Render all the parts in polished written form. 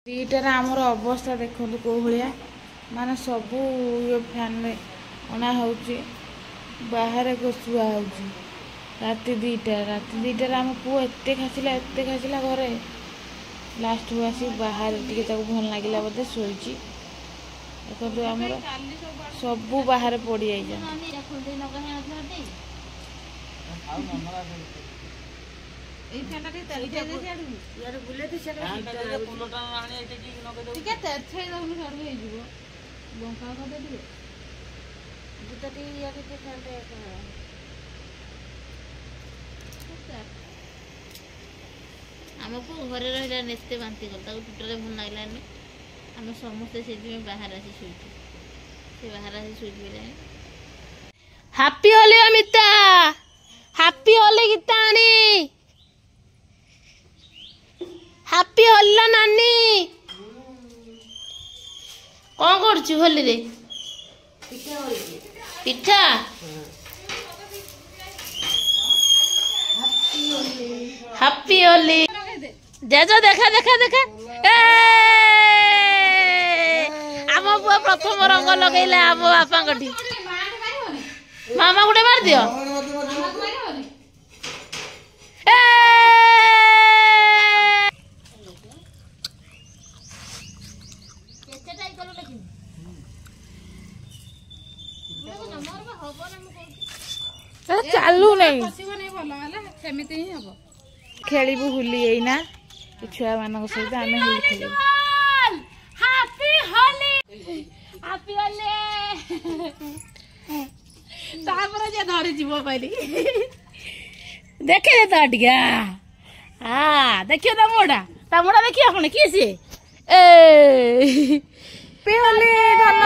दीटार आमर अवस्था देखो कौ भाया माने सबू फैन अणा हो बाहर को शुआ हो राति दुईटार आम पुओ एत खासिला घरे लास्ट को आसी बाहर टे भल लगे बोधे शोची देखो आमर सबू बाहर पड़ जाए आमको घरे रहा नेते बांती कल टोटाल भल लगलानी आम समस्ते से बाहर आसी शुचे से बाहर आसी शुचे हापी होली अमिता हापी होली गीतानी हापी होली नानी कौन कर होली रे पिठा हापी होली जेजो देखा देखा देखा आम पुआ प्रथम रंग लगेला आम बापा कटी मामा गुटे मार दियो चालू नहीं खेलबू होली एना छुआ मान सहित आम होली खेल धरी जीव पाइली देखे तो टिका हाँ देखियो तमोड़ा देखियो कौन किए सी होली धन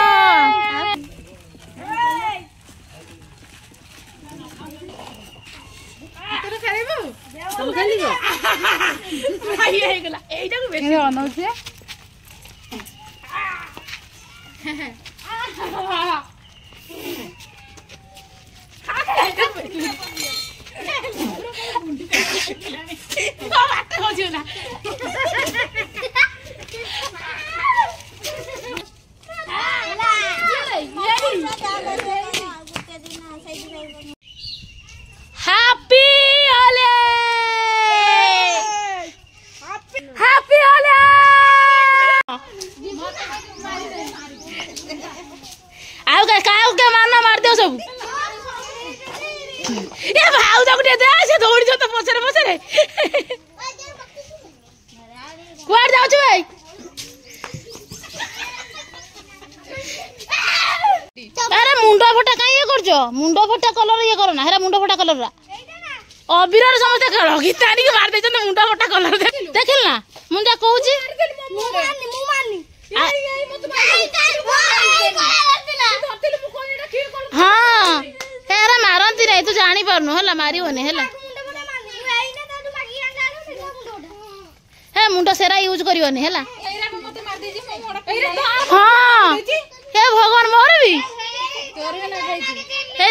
दौड़ी तो पचरे पचरे कुआर जाऊ भाई अरे मुंड फटा कहीं मुंड फटा कलर ये करना हेरा मुंड फटा कलर अबीर समस्त खेल गीतानी की मार दे मुंड फटा कलर देखिल ना मुझे कहूँ हाँ हेरा मारती नहीं तू जानी पारनु है मारिबनी है मुंड सेरा यूज करनी है हाँ हे भगवान मोर भी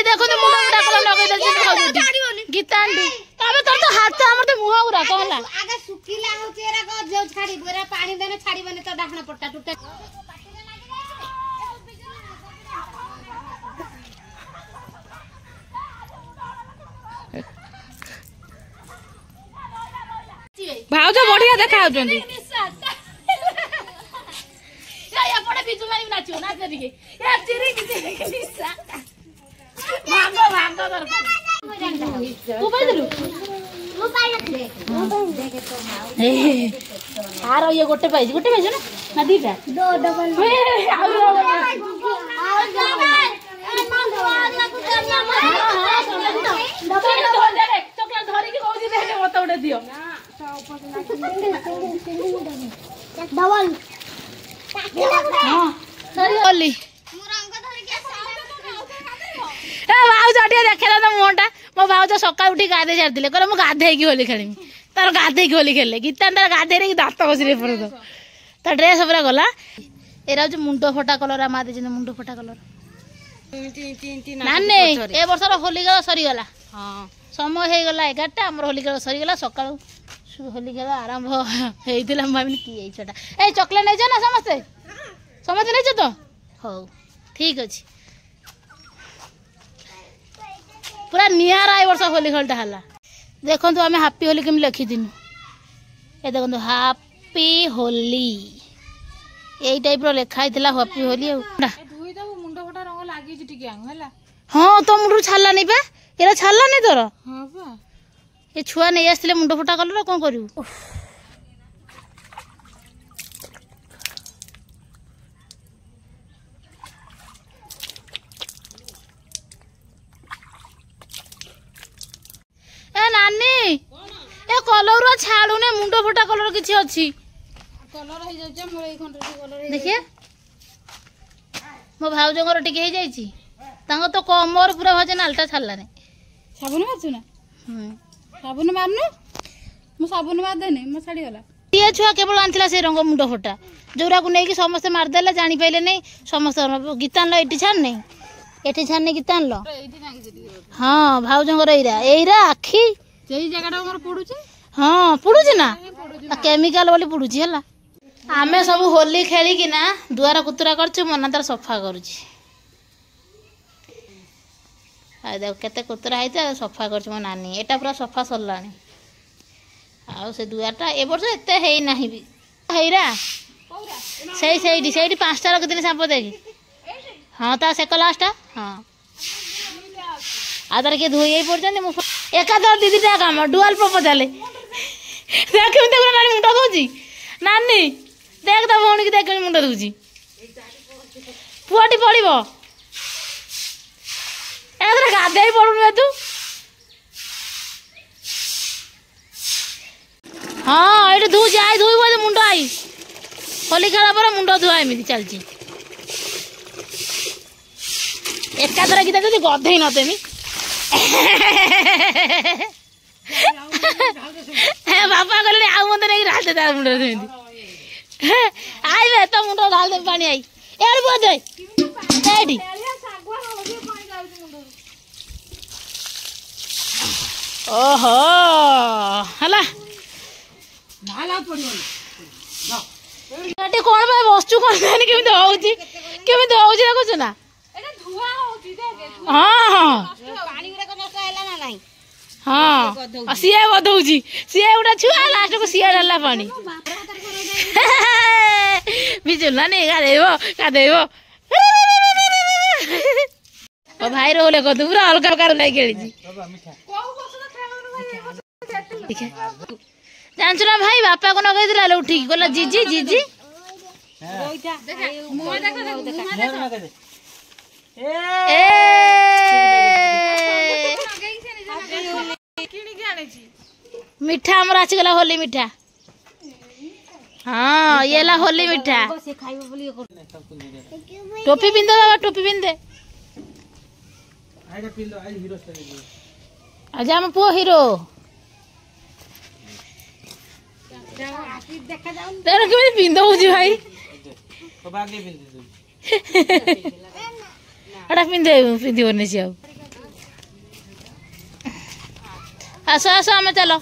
देखो तो मुंड मुंडा कलर लगे गीता आंटी तबे तोर तो हाथ हमर तो मुहा उरा कहला आगे सुखिला होचे एरा को जो छाड़ी बोरा पानी देने छाड़ी बने तो डाखना पट्टा टूटे भाव जो बढ़िया देखा होचंदी या पड़े बिजु मारी नाचियो नाच देके या चिरी की निसा भांगो दर तू पाई देलु मु पाई नथले देखे तो भाव आरो ये गोटे पाई ना दीटा दो डबल धरी की कहू दे मत उठे दियो डबल होली भाज टे देखे तो मुहटा मो भाज सका उठी गाधे छाड़ी कह गाधे होली खेल तार गाधे होली खेले गीता तार गाधे दात बसले तो ड्रेस पूरा गला एरा हूँ मुंड फटा कलर माँ दे मुंड फटा कलर ना नहीं ए वर्ष होली खेल सरीगला समय हो गला 11टा आम होली खेल सरीगला सका होली खेल आरंभ होता भाविनी किए छटा ए चॉकलेट नहीं ना समस्ते समस्ते नहीं तो हो ठीक अच्छे पूरा निआरा ए वर्ष होली खेलटा है देखो आम हापी होली केमी लिखिदिनु ए देखो हापी होली यही टाइप लिखाई हापी होली हाँ तो मुंड छाला नहीं पा ये छाला नहीं तोर ये छुआ नहीं आसते मुंड फटा कलर कौन कर नानी ए कलर छाड़ूने मुंड फटा कलर किसी अच्छी देखिए मो भाउजर टी तो कमर पूरा भाज नालटा छाड़लानी साबुन मारछु ना साबुन मारनु मु साबुन मार देनी मो छाड़ी गला ये छुआ केवल आनथिला से रंग मुंड फटा जोरा को नेकी समस्त मार देला जानि पाइले नै समस्त गीतान लो एटी छान नै एटी छान नै गीतान लो हां भाउजंगर एइरा आखी जेई जगहटा हमर पडुचे हां पडुचे ना केमिकल वाली पडुची हला आमे सब होली खेली कि ना दुआर कुतरा करछु मना तार सफा करूची आ देख केते कुतरा हैते सफा करछु मो नानी एटा पूरा सफा सरलानी आ से दुआरटा ए वर्ष एते हेई नाही भी हेइरा सही पांचटा रख दिन सांप देखी हाँ ता से लास्टा हाँ आधार के धोई पड़ते एकादर दीदीटा काम डुआल प्रपोजाल देख नानी मुंड दूची नानी देख तो भौणी की देख मुंड दूची पुआटी पड़ो ए गाधे पड़ुन तू हाँ ये धुची आई धुई मुंड आई होली खेला पर मुंड धुआ एमती चलती एकादर गीता जब गधे नदेमी बापा कहले आउ मत नहीं ढाल दे तार मुंड धुई आई तो मुंड ढाल दे पानी आई एड़ बोझ एडी ओहो हला नाला पड़ियो एटी कोन भाई बसचु कोन जानी केमिति होउची देखछ ना एटा धुआ होउची देखे हां हां पानी गुरा को नष्ट हैला ना नाही हां सिया बदौची सिया उडा छुआ लास्ट को सिया डाला पानी बिजुला नहीं का देबो ओ भाई रोले को दूरा अलग कर नहीं खेली जानछु ना भाई बापा को नगै दिला उठी गला जीजी जीजी मिठा हमर आछि गला होली मिठा हाँ ये ला होली मिठा टोपी पिंदे बाबा टोपी पिंदे आज हम पुओ हीरो तेरा केमिति पिंदो होजी भाई अड़ा पिंदी बने अब आसो आसो आम चलो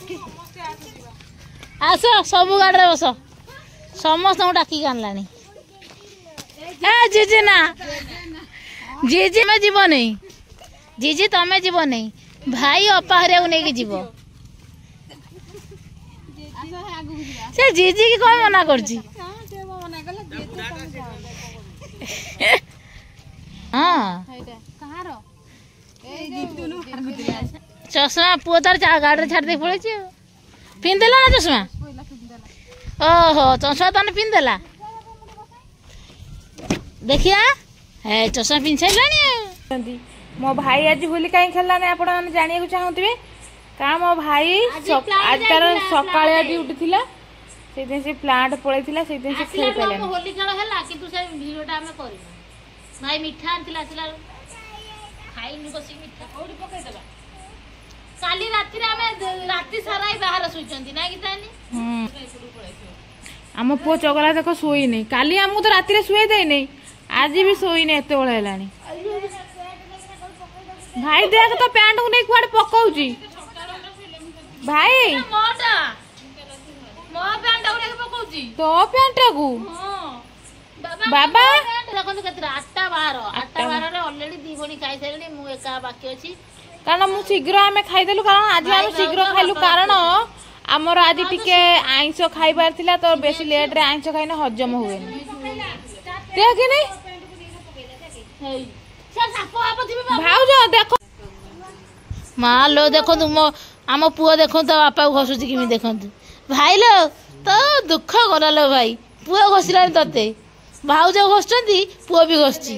आस सब गाड़ी बस समस्त डाक आनलानी जीजी ना जीजी में जीव नहीं जीजी तमें जीव नहीं भाई अपा हरिया नहीं जीव से जीजी की कौन मना कर चश्मा पुओ तार गाड़ी छाड़ दे पड़े पिंधेला ना चश्मा ओहो चश्मा तने पिंधेला देखिया है चश्मा पिंध सारे मो भाई आज होली कहीं खेलला नहीं आपण माने जानिया को चाहूतिबे का मो भाई आज तार सकाळे आज उठिथिला से दिन से प्लांट पळैथिला से दिन से खेल पेले होली खेल हला किंतु से वीडियोटा हमें करी भाई मिठा आनथिला आसला खाई नु बसी मिठा ओडी पकै देबा काली राती रे हमें राती सारा ही बाहर सुइचंती ना गीतानी आम पुओ चगला देखो सोई नहीं काली हमू तो राती रे सुई दे नहीं आज भी सोई नहीं एते ओळ हेलानी भाई देख तो पैंट को नहीं कुआडे पकाउची भाई ମୋ ପ୍ୟାଣ୍ଟ ଟାକୁ ପକଉଛି तो पैंट को बाबा ଦେଖନ୍ତୁ କେତେଟା 8ଟା 12 ରେ ଅଲରେଡି 2 ଭଣୀ ଖାଇ ସାରିଲେଣି ମୁଁ ଏକା ବାକି ଅଛି कारण मु शीघ्र आमे खाइदेलु कारण आज हम शीघ्र खाइलु कारण हमर आज टिके आइंस खाइबार थिला तो बेसी लेट रे आइंस खाइने हजम होएनी देख कि नहीं भाउज देखो माँ लो देखो मो आम पुओ देखो तो बापा को घसुची किमी देखो भाई लो तो दुख गला लो भाई पुओ घसिला तते भाउज घसुचंदी पुओ भी घसची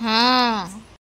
हाँ